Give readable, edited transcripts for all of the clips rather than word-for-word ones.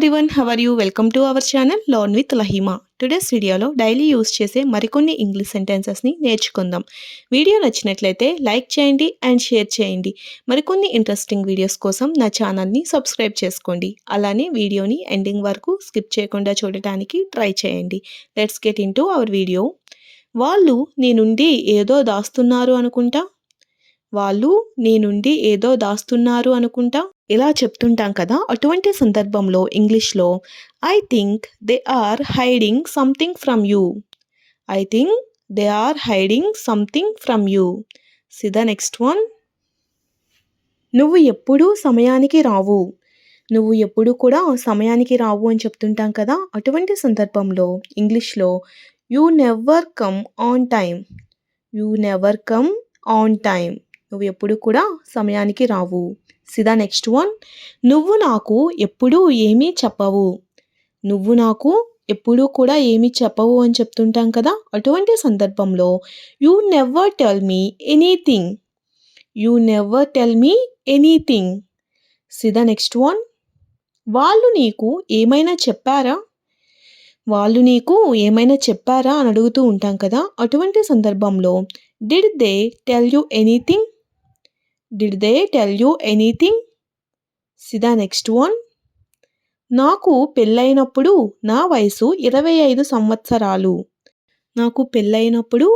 everyone, how are you? Welcome to our channel Learn with Lahima. Today's వీడియోలో daily use చేసే మరికొన్ని English సెంటెన్సెస్ని నేర్చుకుందాం. Video నచ్చినట్లయితే like చేయండి అండ్ షేర్ చేయండి. మరికొన్ని ఇంట్రెస్టింగ్ వీడియోస్ కోసం నా ఛానల్ని సబ్స్క్రైబ్ చేసుకోండి. అలానే వీడియోని ఎండింగ్ వరకు స్కిప్ చేయకుండా చూడటానికి ట్రై చేయండి. Let's get in to our video. వాళ్ళు నీ నుండి ఏదో దాస్తున్నారు అనుకుంటా. వాళ్ళు నీ నుండి ఏదో దాస్తున్నారు అనుకుంటా. ఇలా చెప్తుంటాం కదా, అటువంటి సందర్భంలో ఇంగ్లీష్లో I think they are hiding something from you. I think they are hiding something from you. See the next one. నువ్వు ఎప్పుడూ సమయానికి రావు. నువ్వు ఎప్పుడు కూడా సమయానికి రావు అని చెప్తుంటాం కదా, అటువంటి సందర్భంలో ఇంగ్లీష్లో you never come on time. You never come on time. నువ్వు ఎప్పుడు కూడా సమయానికి రావు. సిదా నెక్స్ట్ వన్. నువ్వు నాకు ఎప్పుడూ ఏమీ చెప్పవు. నువ్వు నాకు ఎప్పుడూ కూడా ఏమీ చెప్పవు అని చెప్తుంటాం కదా, అటువంటి సందర్భంలో you never tell me anything. You never tell me anything. సిదా నెక్స్ట్ వన్. వాళ్ళు నీకు ఏమైనా చెప్పారా. వాళ్ళు నీకు ఏమైనా చెప్పారా అని అడుగుతూ ఉంటాం కదా, అటువంటి సందర్భంలో did they tell you anything. Did they tell you anything. సిదా నెక్స్ట్ వన్. నాకు పెళ్ళైనప్పుడు నా వయసు 25 సంవత్సరాలు. నాకు పెళ్ళైనప్పుడు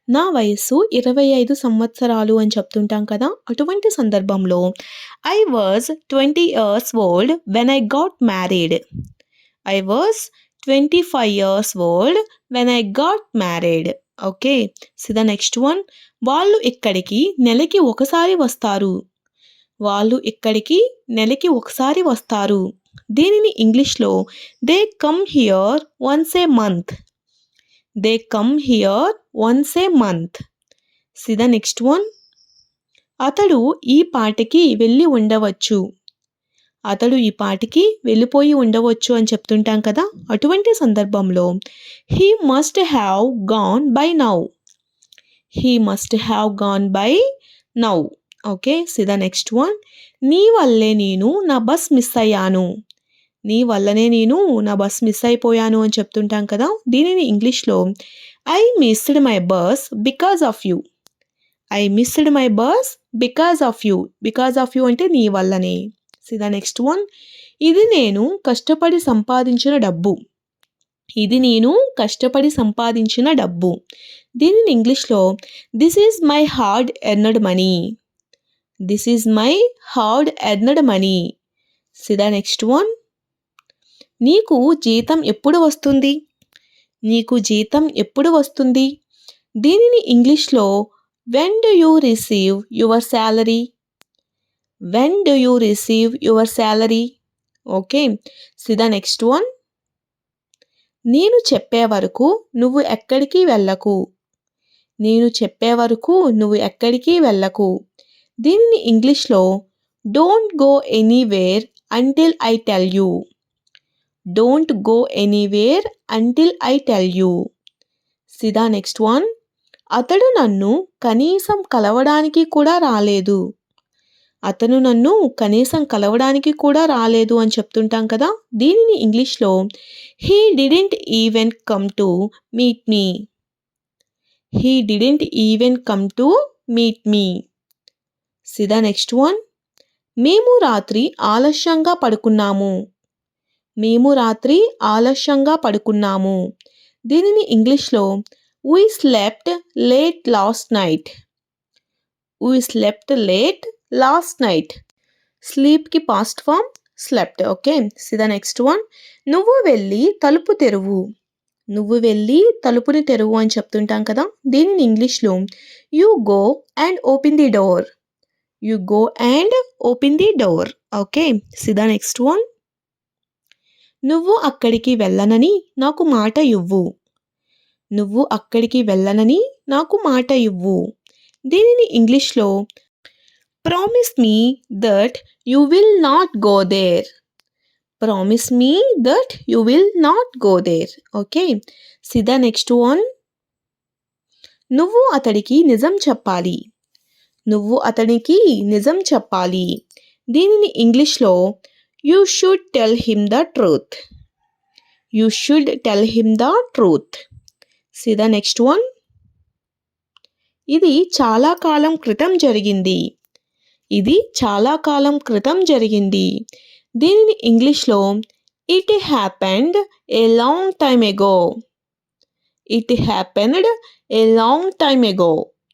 నా వయసు 25 సంవత్సరాలు అని చెప్తుంటాం కదా, అటువంటి సందర్భంలో I was 20 years old when I got married. I was 25 years old when I got married. Okay. See the next one. వాళ్ళు ఇక్కడికి నెలకి ఒకసారి వస్తారు. వాళ్ళు ఇక్కడికి నెలకి ఒకసారి వస్తారు. దీనిని ఇంగ్లీష్లో they come here once A month. They come here once A month. C the next one. అతడు ఈ పాటికి వెళ్ళి ఉండవచ్చు. అతడు ఈ పాటికి వెళ్ళిపోయి ఉండవచ్చు అని చెప్తుంటాం కదా, అటువంటి సందర్భంలో he must have gone by now. He must have gone by now. Okay. See the next one. నీ వల్లే నేను నా బస్ మిస్ అయ్యాను. నీ వల్లనే నేను నా బస్ మిస్ అయిపోయాను అని చెప్తుంటాం కదా, దీనిని ఇంగ్లీష్లో I missed my bus because of you. I missed my bus because of you. Because of you అంటే నీ వల్లనే. C the next one. ఇది నేను కష్టపడి సంపాదించిన డబ్బు. ఇది నేను కష్టపడి సంపాదించిన డబ్బు. దీనిని ఇంగ్లీష్లో this is my hard earned money. This is my hard earned money. C the next one. నీకు జీతం ఎప్పుడు వస్తుంది. నీకు జీతం ఎప్పుడు వస్తుంది. దీనిని ఇంగ్లీష్లో when do you receive your salary. When do you receive your salary. Okay. See the next one. నేను చెప్పే వరకు నువ్వు ఎక్కడికి వెళ్ళకు. నేను చెప్పే వరకు నువ్వు ఎక్కడికి వెళ్ళకు. దీనిని ఇంగ్లీష్లో don't go anywhere until I tell you. Don't go anywhere until I tell you. See the next one. అతడు నన్ను కనీసం కలవడానికి కూడా రాలేదు. అతను నన్ను కనీసం కలవడానికి కూడా రాలేదు అని చెప్తుంటాం కదా, దీనిని ఇంగ్లీష్లో he didn't even come to meet me. He didn't even come to meet me. C the next one. మేము రాత్రి ఆలస్యంగా పడుకున్నాము. మేము రాత్రి ఆలస్యంగా పడుకున్నాము. దీనిని ఇంగ్లీష్లో we slept late last night. We slept late last night. స్లీప్కి past form slept. Okay. See the next one. నువ్వు వెళ్ళి తలుపు తెరువు. నువ్వు వెళ్ళి తలుపుని తెరువు అని చెప్తుంటాం కదా, దీనిని ఇంగ్లీష్లో you go and open the door. You go and open the door. Okay. See the next one. నువ్వు అక్కడికి వెళ్ళనని నాకు మాట ఇవ్వు. నువ్వు అక్కడికి వెళ్ళనని నాకు మాట ఇవ్వు. దీనిని ఇంగ్లీష్లో promise me that you will not go there. Promise me that you will not go there. Okay. See the next one. నువ్వు అతడికి నిజం చెప్పాలి. నువ్వు అతనికి నిజం చెప్పాలి. దీనిని ఇంగ్లీష్లో You should tell him the truth. You should tell him the truth. See the next one. ఇది చాలా కాలం క్రితం జరిగింది. ఇది చాలా కాలం క్రితం జరిగింది. దీనిని ఇంగ్లీష్లో It happened a long time ago. It happened a long time ago.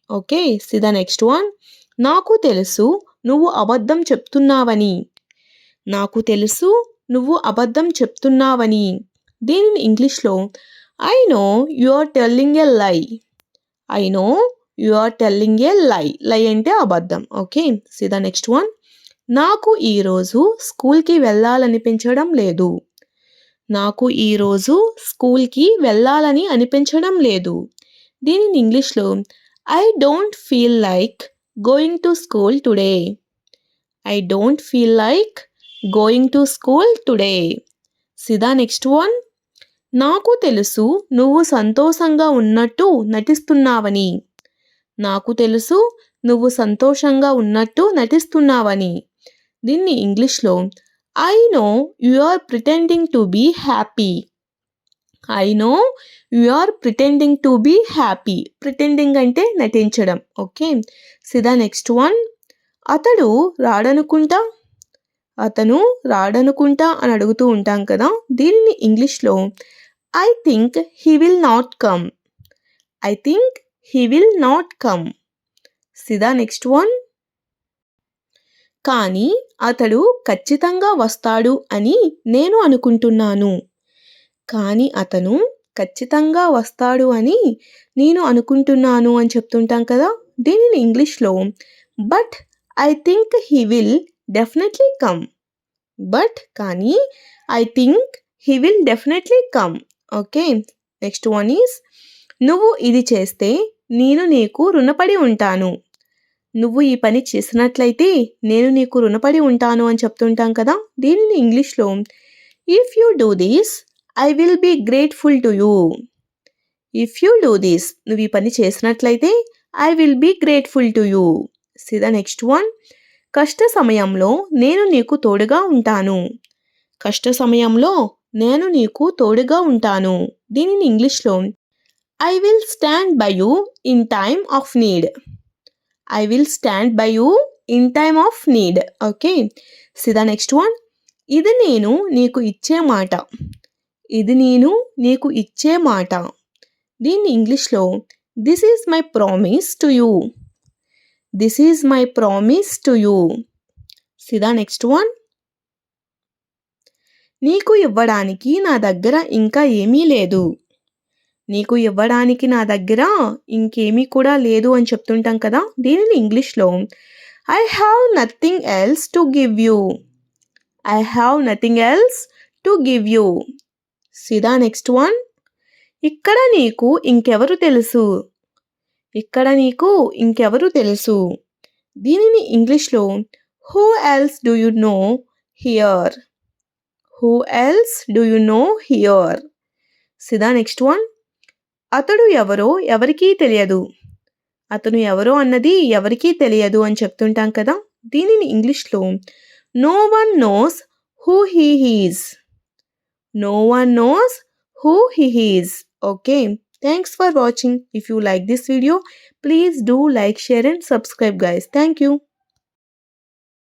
Okay, see the next one. నాకు తెలుసు నువ్వు అబద్ధం చెప్తున్నావని. నాకు తెలుసు నువ్వు అబద్ధం చెప్తున్నావని. దీనిని ఇంగ్లీష్లో I know you are telling a lie. I know you are telling a lie. Lie అంటే అబద్ధం. Okay, see the next one. నాకు ఈరోజు స్కూల్కి వెళ్ళాలనిపించడం లేదు. నాకు ఈరోజు స్కూల్కి వెళ్ళాలని అనిపించడం లేదు. దీనిని ఇంగ్లీష్లో I don't feel like going to school today. I don't feel like going to school today. See the next one. నాకు తెలుసు నువ్వు సంతోషంగా ఉన్నట్టు నటిస్తున్నావని. నాకు తెలుసు నువ్వు సంతోషంగా ఉన్నట్టు నటిస్తున్నావని. దీన్ని ఇంగ్లీష్లో I know you are pretending to be happy. I know you are pretending to be happy. Pretending అంటే నటించడం. Okay, see the next one. అతడు రాడనుకుంటా. అతను రాడనుకుంటా అని అడుగుతూ ఉంటాం కదా. దీనిని ఇంగ్లీష్లో I think he will not come. I think he will not come. See the next one. కానీ అతడు ఖచ్చితంగా వస్తాడు అని నేను అనుకుంటున్నాను. కానీ అతను ఖచ్చితంగా వస్తాడు అని నేను అనుకుంటున్నాను అని చెప్తుంటాం కదా. దీనిని ఇంగ్లీష్లో but I think he will definitely come. But కానీ I think he will definitely come. Okay, next one is నువ్వు ఇది చేస్తే నేను నీకు రుణపడి ఉంటాను. నువ్వు ఈ పని చేసినట్లయితే నేను నీకు రుణపడి ఉంటాను అని చెప్తుంటాం కదా. దీనిని ఇంగ్లీష్లో if you do this I will be grateful to you. If you do this, నువ్వు ఈ పని చేసినట్లయితే I will be grateful to you. See the next one. కష్ట సమయంలో నేను నీకు తోడుగా ఉంటాను. కష్ట సమయంలో నేను నీకు తోడుగా ఉంటాను. దీనిని ఇంగ్లీష్లో I will stand by you in time of need. I will stand by you in time of need. Okay, see the next one. ఇది నేను నీకు ఇచ్చే మాట. ఇది నేను నీకు ఇచ్చే మాట. దీన్ని ఇంగ్లీష్లో this is my promise to you. This is my promise to you. see the next one. నీకు ఇవ్వడానికి నా దగ్గర ఇంకా ఏమీ లేదు. నీకు ఇవ్వడానికి నా దగ్గర ఇంకేమీ కూడా లేదు అని చెప్తుంటాం కదా. దీనిని ఇంగ్లీష్లో I have nothing else to give you. I have nothing else to give you. See the next one. ఇక్కడ నీకు ఇంకెవరు తెలుసు. ఇక్కడ నీకు ఇంకెవరు తెలుసు. దీనిని ఇంగ్లీష్లో who else do you know here. Who else do you know here. See the next one. అతడు ఎవరో ఎవరికీ తెలియదు. అతను ఎవరో అన్నది ఎవరికీ తెలియదు అని చెప్తుంటాం కదా. దీనిని ఇంగ్లీష్లో no one knows who he is. No one knows who he is. Okay, thanks for watching. If you like this video, please do like, share and subscribe guys. Thank you.